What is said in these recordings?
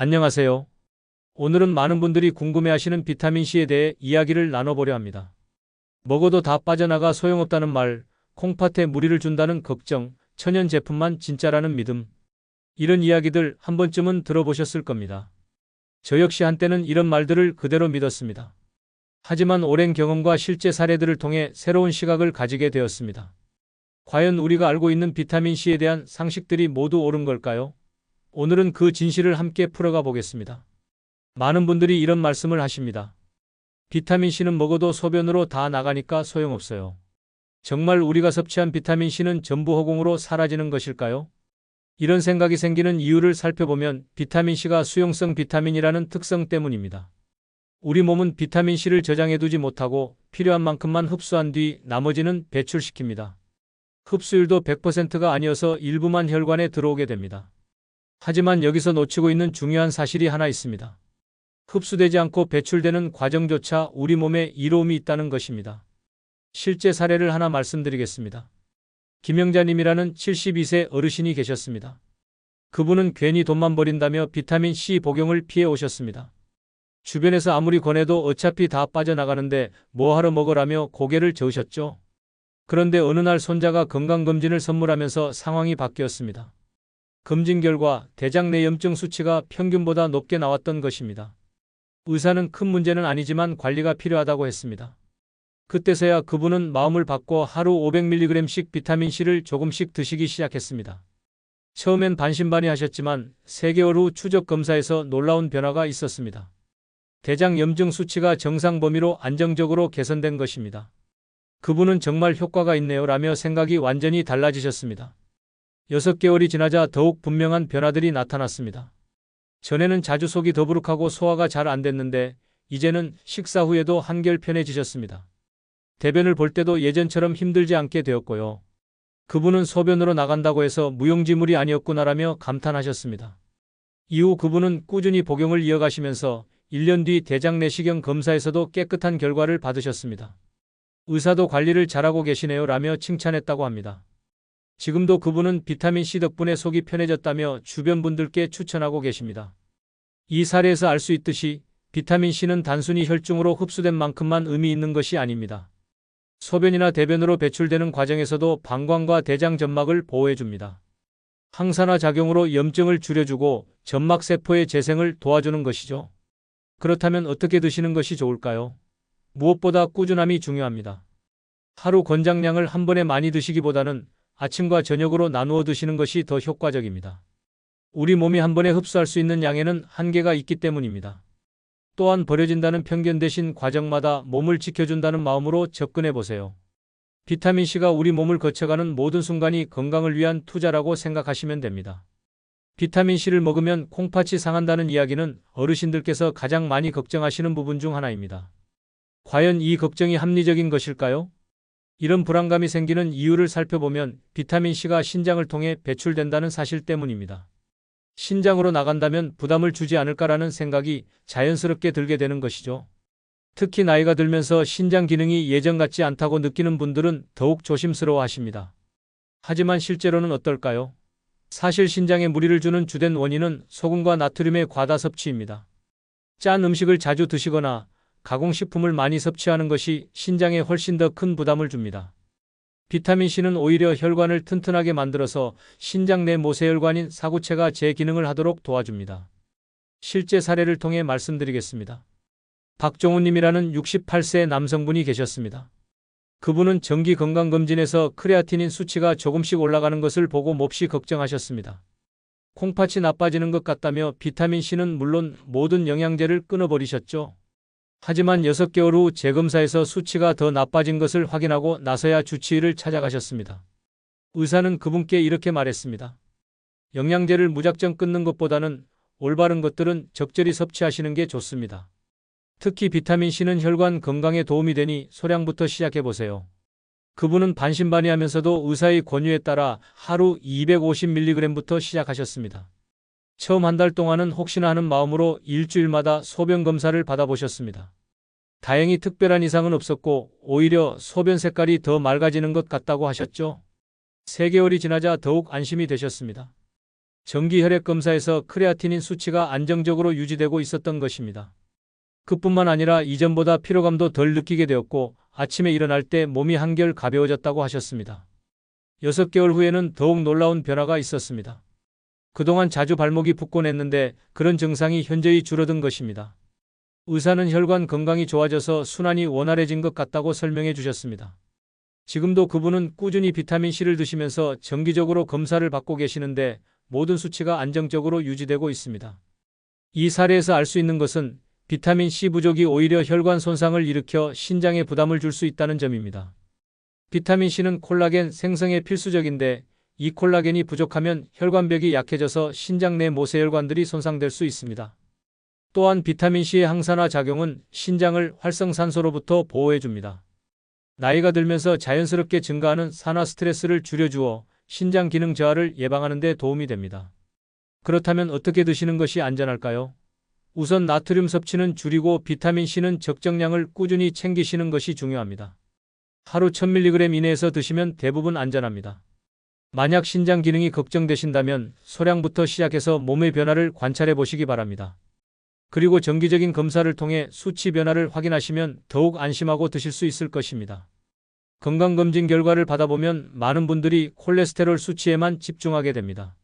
안녕하세요. 오늘은 많은 분들이 궁금해하시는 비타민C에 대해 이야기를 나눠보려 합니다. 먹어도 다 빠져나가 소용없다는 말, 콩팥에 무리를 준다는 걱정, 천연 제품만 진짜라는 믿음. 이런 이야기들 한 번쯤은 들어보셨을 겁니다. 저 역시 한때는 이런 말들을 그대로 믿었습니다. 하지만 오랜 경험과 실제 사례들을 통해 새로운 시각을 가지게 되었습니다. 과연 우리가 알고 있는 비타민C에 대한 상식들이 모두 옳은 걸까요? 오늘은 그 진실을 함께 풀어가 보겠습니다. 많은 분들이 이런 말씀을 하십니다. 비타민C는 먹어도 소변으로 다 나가니까 소용없어요. 정말 우리가 섭취한 비타민C는 전부 허공으로 사라지는 것일까요? 이런 생각이 생기는 이유를 살펴보면 비타민C가 수용성 비타민이라는 특성 때문입니다. 우리 몸은 비타민C를 저장해두지 못하고 필요한 만큼만 흡수한 뒤 나머지는 배출시킵니다. 흡수율도 100%가 아니어서 일부만 혈관에 들어오게 됩니다. 하지만 여기서 놓치고 있는 중요한 사실이 하나 있습니다. 흡수되지 않고 배출되는 과정조차 우리 몸에 이로움이 있다는 것입니다. 실제 사례를 하나 말씀드리겠습니다. 김영자님이라는 72세 어르신이 계셨습니다. 그분은 괜히 돈만 버린다며 비타민C 복용을 피해 오셨습니다. 주변에서 아무리 권해도 어차피 다 빠져나가는데 뭐하러 먹으라며 고개를 저으셨죠. 그런데 어느 날 손자가 건강검진을 선물하면서 상황이 바뀌었습니다. 검진 결과 대장 내 염증 수치가 평균보다 높게 나왔던 것입니다. 의사는 큰 문제는 아니지만 관리가 필요하다고 했습니다. 그때서야 그분은 마음을 바꿔 하루 500mg씩 비타민C를 조금씩 드시기 시작했습니다. 처음엔 반신반의하셨지만 3개월 후 추적 검사에서 놀라운 변화가 있었습니다. 대장 염증 수치가 정상 범위로 안정적으로 개선된 것입니다. 그분은 정말 효과가 있네요 라며 생각이 완전히 달라지셨습니다. 6개월이 지나자 더욱 분명한 변화들이 나타났습니다. 전에는 자주 속이 더부룩하고 소화가 잘 안 됐는데 이제는 식사 후에도 한결 편해지셨습니다. 대변을 볼 때도 예전처럼 힘들지 않게 되었고요. 그분은 소변으로 나간다고 해서 무용지물이 아니었구나라며 감탄하셨습니다. 이후 그분은 꾸준히 복용을 이어가시면서 1년 뒤 대장 내시경 검사에서도 깨끗한 결과를 받으셨습니다. 의사도 관리를 잘하고 계시네요 라며 칭찬했다고 합니다. 지금도 그분은 비타민C 덕분에 속이 편해졌다며 주변 분들께 추천하고 계십니다. 이 사례에서 알 수 있듯이 비타민C는 단순히 혈중으로 흡수된 만큼만 의미 있는 것이 아닙니다. 소변이나 대변으로 배출되는 과정에서도 방광과 대장 점막을 보호해줍니다. 항산화 작용으로 염증을 줄여주고 점막세포의 재생을 도와주는 것이죠. 그렇다면 어떻게 드시는 것이 좋을까요? 무엇보다 꾸준함이 중요합니다. 하루 권장량을 한 번에 많이 드시기보다는 아침과 저녁으로 나누어 드시는 것이 더 효과적입니다. 우리 몸이 한 번에 흡수할 수 있는 양에는 한계가 있기 때문입니다. 또한 버려진다는 편견 대신 과정마다 몸을 지켜준다는 마음으로 접근해 보세요. 비타민C가 우리 몸을 거쳐가는 모든 순간이 건강을 위한 투자라고 생각하시면 됩니다. 비타민C를 먹으면 콩팥이 상한다는 이야기는 어르신들께서 가장 많이 걱정하시는 부분 중 하나입니다. 과연 이 걱정이 합리적인 것일까요? 이런 불안감이 생기는 이유를 살펴보면 비타민C가 신장을 통해 배출된다는 사실 때문입니다. 신장으로 나간다면 부담을 주지 않을까라는 생각이 자연스럽게 들게 되는 것이죠. 특히 나이가 들면서 신장 기능이 예전 같지 않다고 느끼는 분들은 더욱 조심스러워 하십니다. 하지만 실제로는 어떨까요? 사실 신장에 무리를 주는 주된 원인은 소금과 나트륨의 과다 섭취입니다. 짠 음식을 자주 드시거나 가공식품을 많이 섭취하는 것이 신장에 훨씬 더 큰 부담을 줍니다. 비타민C는 오히려 혈관을 튼튼하게 만들어서 신장 내 모세혈관인 사구체가 제 기능을 하도록 도와줍니다. 실제 사례를 통해 말씀드리겠습니다. 박종훈님이라는 68세 남성분이 계셨습니다. 그분은 정기 건강검진에서 크레아티닌 수치가 조금씩 올라가는 것을 보고 몹시 걱정하셨습니다. 콩팥이 나빠지는 것 같다며 비타민C는 물론 모든 영양제를 끊어버리셨죠. 하지만 6개월 후 재검사에서 수치가 더 나빠진 것을 확인하고 나서야 주치의를 찾아가셨습니다. 의사는 그분께 이렇게 말했습니다. 영양제를 무작정 끊는 것보다는 올바른 것들은 적절히 섭취하시는 게 좋습니다. 특히 비타민C는 혈관 건강에 도움이 되니 소량부터 시작해보세요. 그분은 반신반의하면서도 의사의 권유에 따라 하루 250mg부터 시작하셨습니다. 처음 한 달 동안은 혹시나 하는 마음으로 일주일마다 소변 검사를 받아보셨습니다. 다행히 특별한 이상은 없었고 오히려 소변 색깔이 더 맑아지는 것 같다고 하셨죠. 3개월이 지나자 더욱 안심이 되셨습니다. 정기 혈액 검사에서 크레아티닌 수치가 안정적으로 유지되고 있었던 것입니다. 그뿐만 아니라 이전보다 피로감도 덜 느끼게 되었고 아침에 일어날 때 몸이 한결 가벼워졌다고 하셨습니다. 6개월 후에는 더욱 놀라운 변화가 있었습니다. 그동안 자주 발목이 붓곤 했는데 그런 증상이 현저히 줄어든 것입니다. 의사는 혈관 건강이 좋아져서 순환이 원활해진 것 같다고 설명해 주셨습니다. 지금도 그분은 꾸준히 비타민C를 드시면서 정기적으로 검사를 받고 계시는데 모든 수치가 안정적으로 유지되고 있습니다. 이 사례에서 알 수 있는 것은 비타민C 부족이 오히려 혈관 손상을 일으켜 신장에 부담을 줄 수 있다는 점입니다. 비타민C는 콜라겐 생성에 필수적인데 이 콜라겐이 부족하면 혈관벽이 약해져서 신장 내 모세혈관들이 손상될 수 있습니다. 또한 비타민C의 항산화 작용은 신장을 활성산소로부터 보호해줍니다. 나이가 들면서 자연스럽게 증가하는 산화 스트레스를 줄여주어 신장 기능 저하를 예방하는 데 도움이 됩니다. 그렇다면 어떻게 드시는 것이 안전할까요? 우선 나트륨 섭취는 줄이고 비타민C는 적정량을 꾸준히 챙기시는 것이 중요합니다. 하루 1000mg 이내에서 드시면 대부분 안전합니다. 만약 신장 기능이 걱정되신다면 소량부터 시작해서 몸의 변화를 관찰해 보시기 바랍니다. 그리고 정기적인 검사를 통해 수치 변화를 확인하시면 더욱 안심하고 드실 수 있을 것입니다. 건강검진 결과를 받아보면 많은 분들이 콜레스테롤 수치에만 집중하게 됩니다.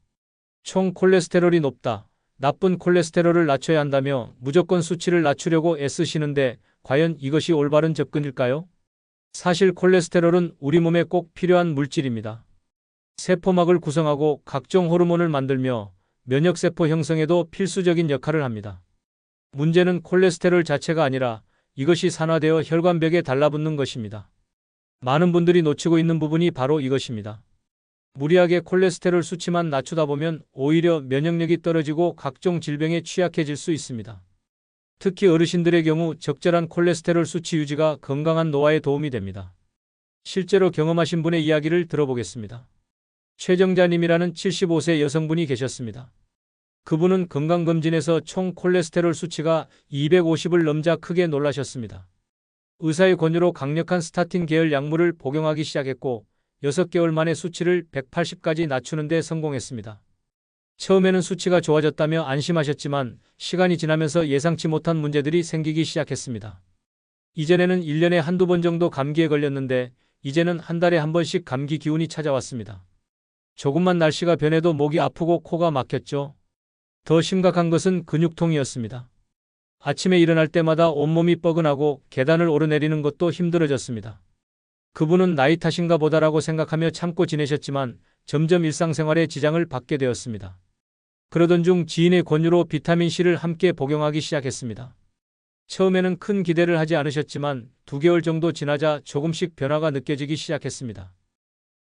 총 콜레스테롤이 높다, 나쁜 콜레스테롤을 낮춰야 한다며 무조건 수치를 낮추려고 애쓰시는데 과연 이것이 올바른 접근일까요? 사실 콜레스테롤은 우리 몸에 꼭 필요한 물질입니다. 세포막을 구성하고 각종 호르몬을 만들며 면역세포 형성에도 필수적인 역할을 합니다. 문제는 콜레스테롤 자체가 아니라 이것이 산화되어 혈관벽에 달라붙는 것입니다. 많은 분들이 놓치고 있는 부분이 바로 이것입니다. 무리하게 콜레스테롤 수치만 낮추다 보면 오히려 면역력이 떨어지고 각종 질병에 취약해질 수 있습니다. 특히 어르신들의 경우 적절한 콜레스테롤 수치 유지가 건강한 노화에 도움이 됩니다. 실제로 경험하신 분의 이야기를 들어보겠습니다. 최정자님이라는 75세 여성분이 계셨습니다. 그분은 건강검진에서 총 콜레스테롤 수치가 250을 넘자 크게 놀라셨습니다. 의사의 권유로 강력한 스타틴 계열 약물을 복용하기 시작했고 6개월 만에 수치를 180까지 낮추는 데 성공했습니다. 처음에는 수치가 좋아졌다며 안심하셨지만 시간이 지나면서 예상치 못한 문제들이 생기기 시작했습니다. 이전에는 1년에 한두 번 정도 감기에 걸렸는데 이제는 한 달에 한 번씩 감기 기운이 찾아왔습니다. 조금만 날씨가 변해도 목이 아프고 코가 막혔죠. 더 심각한 것은 근육통이었습니다. 아침에 일어날 때마다 온몸이 뻐근하고 계단을 오르내리는 것도 힘들어졌습니다. 그분은 나이 탓인가 보다라고 생각하며 참고 지내셨지만 점점 일상생활에 지장을 받게 되었습니다. 그러던 중 지인의 권유로 비타민C를 함께 복용하기 시작했습니다. 처음에는 큰 기대를 하지 않으셨지만 2개월 정도 지나자 조금씩 변화가 느껴지기 시작했습니다.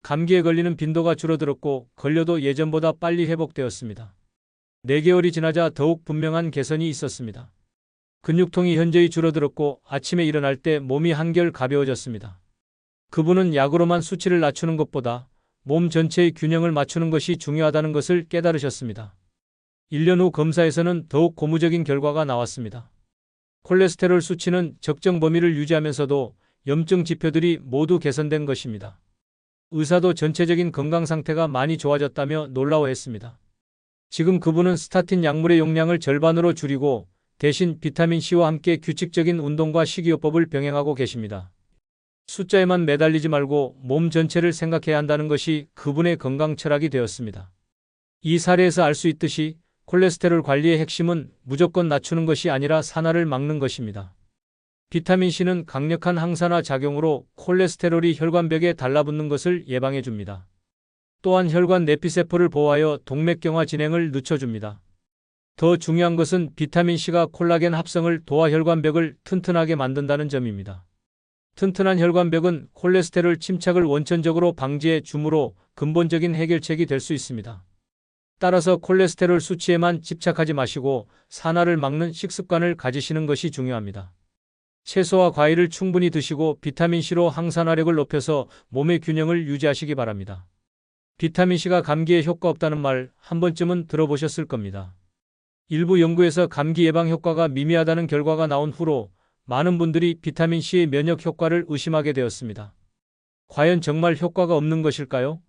감기에 걸리는 빈도가 줄어들었고 걸려도 예전보다 빨리 회복되었습니다. 4개월이 지나자 더욱 분명한 개선이 있었습니다. 근육통이 현저히 줄어들었고 아침에 일어날 때 몸이 한결 가벼워졌습니다. 그분은 약으로만 수치를 낮추는 것보다 몸 전체의 균형을 맞추는 것이 중요하다는 것을 깨달으셨습니다. 1년 후 검사에서는 더욱 고무적인 결과가 나왔습니다. 콜레스테롤 수치는 적정 범위를 유지하면서도 염증 지표들이 모두 개선된 것입니다. 의사도 전체적인 건강 상태가 많이 좋아졌다며 놀라워했습니다. 지금 그분은 스타틴 약물의 용량을 절반으로 줄이고 대신 비타민C와 함께 규칙적인 운동과 식이요법을 병행하고 계십니다. 숫자에만 매달리지 말고 몸 전체를 생각해야 한다는 것이 그분의 건강 철학이 되었습니다. 이 사례에서 알 수 있듯이 콜레스테롤 관리의 핵심은 무조건 낮추는 것이 아니라 산화를 막는 것입니다. 비타민C는 강력한 항산화 작용으로 콜레스테롤이 혈관벽에 달라붙는 것을 예방해 줍니다. 또한 혈관 내피세포를 보호하여 동맥경화 진행을 늦춰줍니다. 더 중요한 것은 비타민C가 콜라겐 합성을 도와 혈관벽을 튼튼하게 만든다는 점입니다. 튼튼한 혈관벽은 콜레스테롤 침착을 원천적으로 방지해 주므로 근본적인 해결책이 될 수 있습니다. 따라서 콜레스테롤 수치에만 집착하지 마시고 산화를 막는 식습관을 가지시는 것이 중요합니다. 채소와 과일을 충분히 드시고 비타민C로 항산화력을 높여서 몸의 균형을 유지하시기 바랍니다. 비타민C가 감기에 효과 없다는 말 한 번쯤은 들어보셨을 겁니다. 일부 연구에서 감기 예방 효과가 미미하다는 결과가 나온 후로 많은 분들이 비타민C의 면역 효과를 의심하게 되었습니다. 과연 정말 효과가 없는 것일까요?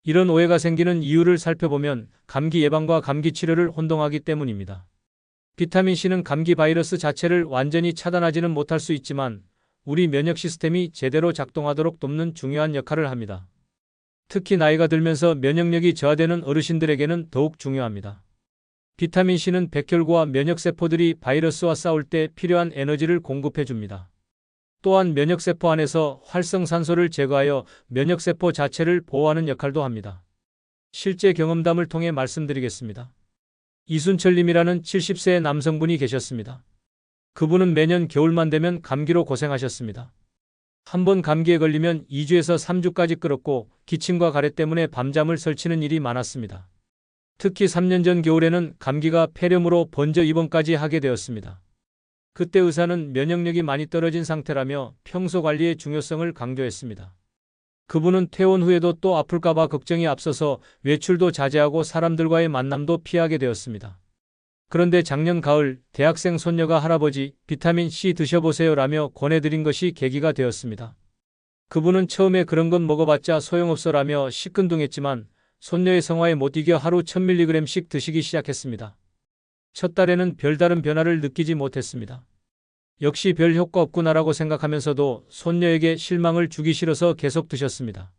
이런 오해가 생기는 이유를 살펴보면 감기 예방과 감기 치료를 혼동하기 때문입니다. 비타민 C는 감기 바이러스 자체를 완전히 차단하지는 못할 수 있지만 우리 면역 시스템이 제대로 작동하도록 돕는 중요한 역할을 합니다. 특히 나이가 들면서 면역력이 저하되는 어르신들에게는 더욱 중요합니다. 비타민 C는 백혈구와 면역세포들이 바이러스와 싸울 때 필요한 에너지를 공급해 줍니다. 또한 면역세포 안에서 활성산소를 제거하여 면역세포 자체를 보호하는 역할도 합니다. 실제 경험담을 통해 말씀드리겠습니다. 이순철님이라는 70세의 남성분이 계셨습니다. 그분은 매년 겨울만 되면 감기로 고생하셨습니다. 한번 감기에 걸리면 2주에서 3주까지 끓었고 기침과 가래 때문에 밤잠을 설치는 일이 많았습니다. 특히 3년 전 겨울에는 감기가 폐렴으로 번져 입원까지 하게 되었습니다. 그때 의사는 면역력이 많이 떨어진 상태라며 평소 관리의 중요성을 강조했습니다. 그분은 퇴원 후에도 또 아플까봐 걱정이 앞서서 외출도 자제하고 사람들과의 만남도 피하게 되었습니다. 그런데 작년 가을 대학생 손녀가 할아버지 비타민 C 드셔보세요라며 권해드린 것이 계기가 되었습니다. 그분은 처음에 그런 건 먹어봤자 소용없어라며 시큰둥했지만 손녀의 성화에 못 이겨 하루 1000mg씩 드시기 시작했습니다. 첫 달에는 별다른 변화를 느끼지 못했습니다. 역시 별 효과 없구나라고 생각하면서도 손녀에게 실망을 주기 싫어서 계속 드셨습니다.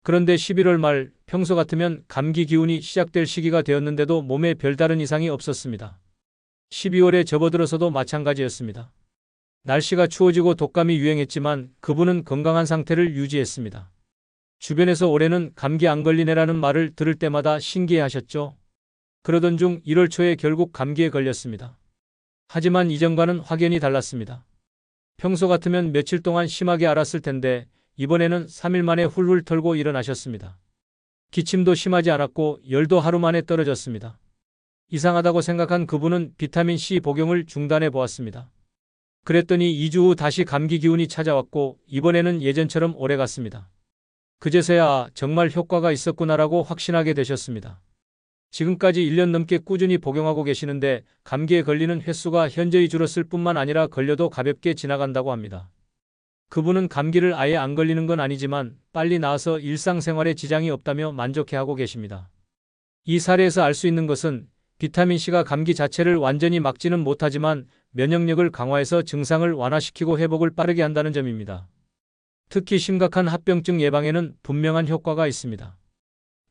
그런데 11월 말 평소 같으면 감기 기운이 시작될 시기가 되었는데도 몸에 별다른 이상이 없었습니다. 12월에 접어들어서도 마찬가지였습니다. 날씨가 추워지고 독감이 유행했지만 그분은 건강한 상태를 유지했습니다. 주변에서 올해는 감기 안 걸리네라는 말을 들을 때마다 신기해하셨죠. 그러던 중 1월 초에 결국 감기에 걸렸습니다. 하지만 이전과는 확연히 달랐습니다. 평소 같으면 며칠 동안 심하게 앓았을 텐데 이번에는 3일 만에 훌훌 털고 일어나셨습니다. 기침도 심하지 않았고 열도 하루 만에 떨어졌습니다. 이상하다고 생각한 그분은 비타민C 복용을 중단해 보았습니다. 그랬더니 2주 후 다시 감기 기운이 찾아왔고 이번에는 예전처럼 오래갔습니다. 그제서야 정말 효과가 있었구나라고 확신하게 되셨습니다. 지금까지 1년 넘게 꾸준히 복용하고 계시는데 감기에 걸리는 횟수가 현저히 줄었을 뿐만 아니라 걸려도 가볍게 지나간다고 합니다. 그분은 감기를 아예 안 걸리는 건 아니지만 빨리 나아서 일상생활에 지장이 없다며 만족해하고 계십니다. 이 사례에서 알 수 있는 것은 비타민C가 감기 자체를 완전히 막지는 못하지만 면역력을 강화해서 증상을 완화시키고 회복을 빠르게 한다는 점입니다. 특히 심각한 합병증 예방에는 분명한 효과가 있습니다.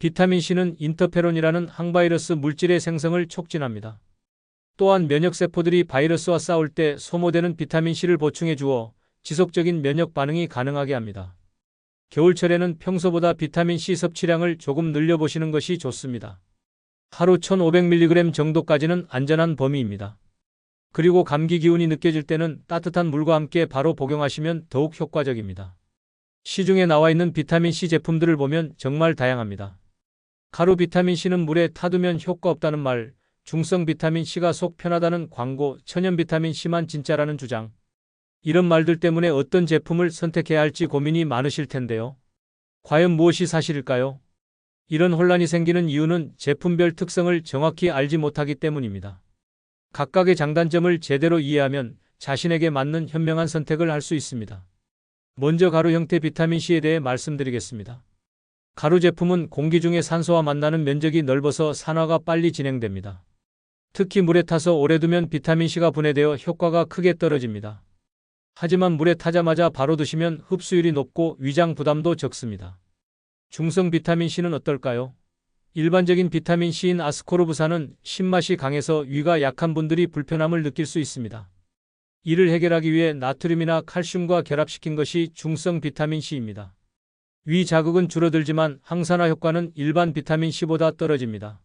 비타민C는 인터페론이라는 항바이러스 물질의 생성을 촉진합니다. 또한 면역세포들이 바이러스와 싸울 때 소모되는 비타민C를 보충해 주어 지속적인 면역 반응이 가능하게 합니다. 겨울철에는 평소보다 비타민C 섭취량을 조금 늘려보시는 것이 좋습니다. 하루 1500mg 정도까지는 안전한 범위입니다. 그리고 감기 기운이 느껴질 때는 따뜻한 물과 함께 바로 복용하시면 더욱 효과적입니다. 시중에 나와 있는 비타민C 제품들을 보면 정말 다양합니다. 가루 비타민C는 물에 타두면 효과 없다는 말, 중성 비타민C가 속 편하다는 광고, 천연 비타민C만 진짜라는 주장. 이런 말들 때문에 어떤 제품을 선택해야 할지 고민이 많으실 텐데요. 과연 무엇이 사실일까요? 이런 혼란이 생기는 이유는 제품별 특성을 정확히 알지 못하기 때문입니다. 각각의 장단점을 제대로 이해하면 자신에게 맞는 현명한 선택을 할 수 있습니다. 먼저 가루 형태 비타민C에 대해 말씀드리겠습니다. 가루 제품은 공기 중에 산소와 만나는 면적이 넓어서 산화가 빨리 진행됩니다. 특히 물에 타서 오래 두면 비타민C가 분해되어 효과가 크게 떨어집니다. 하지만 물에 타자마자 바로 드시면 흡수율이 높고 위장 부담도 적습니다. 중성 비타민C는 어떨까요? 일반적인 비타민C인 아스코르브산은 신맛이 강해서 위가 약한 분들이 불편함을 느낄 수 있습니다. 이를 해결하기 위해 나트륨이나 칼슘과 결합시킨 것이 중성 비타민C입니다. 위 자극은 줄어들지만 항산화 효과는 일반 비타민C보다 떨어집니다.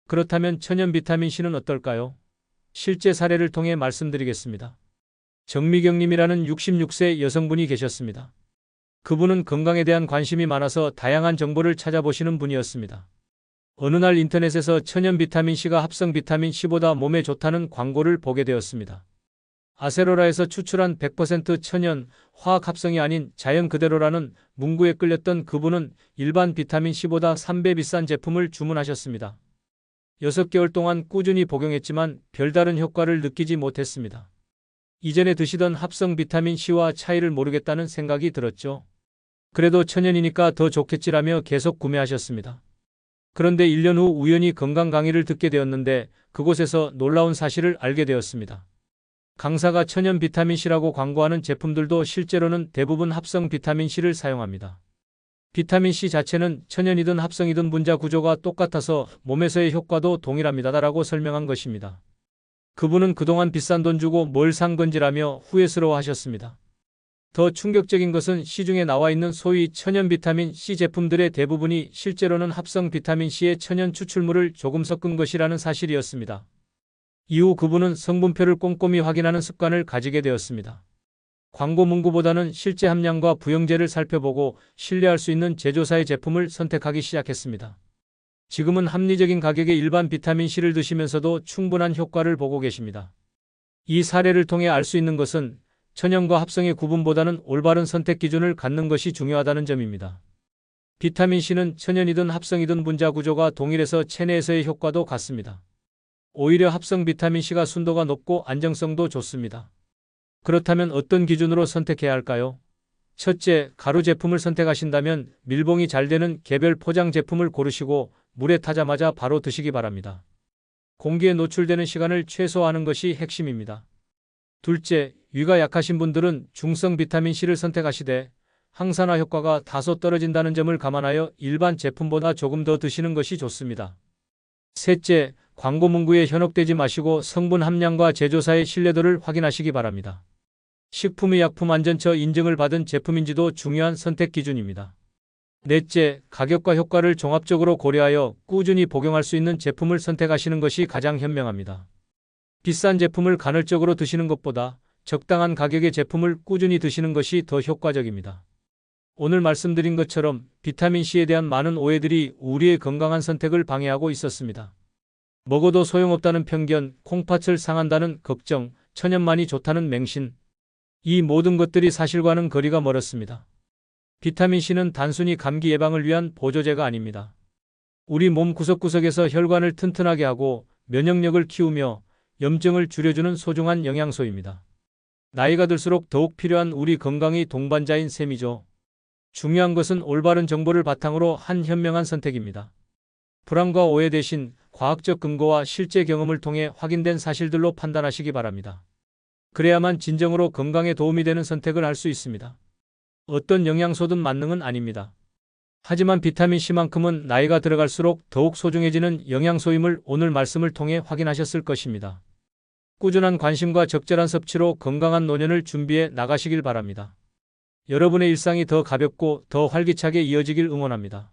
그렇다면 천연 비타민C는 어떨까요? 실제 사례를 통해 말씀드리겠습니다. 정미경님이라는 66세 여성분이 계셨습니다. 그분은 건강에 대한 관심이 많아서 다양한 정보를 찾아보시는 분이었습니다. 어느 날 인터넷에서 천연 비타민C가 합성 비타민C보다 몸에 좋다는 광고를 보게 되었습니다. 아세로라에서 추출한 100% 천연, 화학 합성이 아닌 자연 그대로라는 문구에 끌렸던 그분은 일반 비타민C보다 3배 비싼 제품을 주문하셨습니다. 6개월 동안 꾸준히 복용했지만 별다른 효과를 느끼지 못했습니다. 이전에 드시던 합성 비타민C와 차이를 모르겠다는 생각이 들었죠. 그래도 천연이니까 더 좋겠지라며 계속 구매하셨습니다. 그런데 1년 후 우연히 건강 강의를 듣게 되었는데 그곳에서 놀라운 사실을 알게 되었습니다. 강사가 천연 비타민C라고 광고하는 제품들도 실제로는 대부분 합성 비타민C를 사용합니다. 비타민C 자체는 천연이든 합성이든 분자 구조가 똑같아서 몸에서의 효과도 동일합니다라고 설명한 것입니다. 그분은 그동안 비싼 돈 주고 뭘 산 건지라며 후회스러워 하셨습니다. 더 충격적인 것은 시중에 나와 있는 소위 천연 비타민 C 제품들의 대부분이 실제로는 합성 비타민 C의 천연 추출물을 조금 섞은 것이라는 사실이었습니다. 이후 그분은 성분표를 꼼꼼히 확인하는 습관을 가지게 되었습니다. 광고 문구보다는 실제 함량과 부영제를 살펴보고 신뢰할 수 있는 제조사의 제품을 선택하기 시작했습니다. 지금은 합리적인 가격의 일반 비타민 C를 드시면서도 충분한 효과를 보고 계십니다. 이 사례를 통해 알 수 있는 것은 천연과 합성의 구분보다는 올바른 선택 기준을 갖는 것이 중요하다는 점입니다. 비타민C는 천연이든 합성이든 분자 구조가 동일해서 체내에서의 효과도 같습니다. 오히려 합성 비타민C가 순도가 높고 안정성도 좋습니다. 그렇다면 어떤 기준으로 선택해야 할까요? 첫째, 가루 제품을 선택하신다면 밀봉이 잘 되는 개별 포장 제품을 고르시고 물에 타자마자 바로 드시기 바랍니다. 공기에 노출되는 시간을 최소화하는 것이 핵심입니다. 둘째, 위가 약하신 분들은 중성 비타민C를 선택하시되 항산화 효과가 다소 떨어진다는 점을 감안하여 일반 제품보다 조금 더 드시는 것이 좋습니다. 셋째, 광고 문구에 현혹되지 마시고 성분 함량과 제조사의 신뢰도를 확인하시기 바랍니다. 식품의약품안전처 인증을 받은 제품인지도 중요한 선택 기준입니다. 넷째, 가격과 효과를 종합적으로 고려하여 꾸준히 복용할 수 있는 제품을 선택하시는 것이 가장 현명합니다. 비싼 제품을 간헐적으로 드시는 것보다 적당한 가격의 제품을 꾸준히 드시는 것이 더 효과적입니다. 오늘 말씀드린 것처럼 비타민C에 대한 많은 오해들이 우리의 건강한 선택을 방해하고 있었습니다. 먹어도 소용없다는 편견, 콩팥을 상한다는 걱정, 천연만이 좋다는 맹신. 이 모든 것들이 사실과는 거리가 멀었습니다. 비타민C는 단순히 감기 예방을 위한 보조제가 아닙니다. 우리 몸 구석구석에서 혈관을 튼튼하게 하고 면역력을 키우며 염증을 줄여주는 소중한 영양소입니다. 나이가 들수록 더욱 필요한 우리 건강의 동반자인 셈이죠. 중요한 것은 올바른 정보를 바탕으로 한 현명한 선택입니다. 불안과 오해 대신 과학적 근거와 실제 경험을 통해 확인된 사실들로 판단하시기 바랍니다. 그래야만 진정으로 건강에 도움이 되는 선택을 할 수 있습니다. 어떤 영양소든 만능은 아닙니다. 하지만 비타민C만큼은 나이가 들어갈수록 더욱 소중해지는 영양소임을 오늘 말씀을 통해 확인하셨을 것입니다. 꾸준한 관심과 적절한 섭취로 건강한 노년을 준비해 나가시길 바랍니다. 여러분의 일상이 더 가볍고 더 활기차게 이어지길 응원합니다.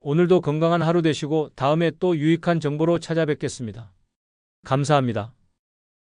오늘도 건강한 하루 되시고 다음에 또 유익한 정보로 찾아뵙겠습니다. 감사합니다.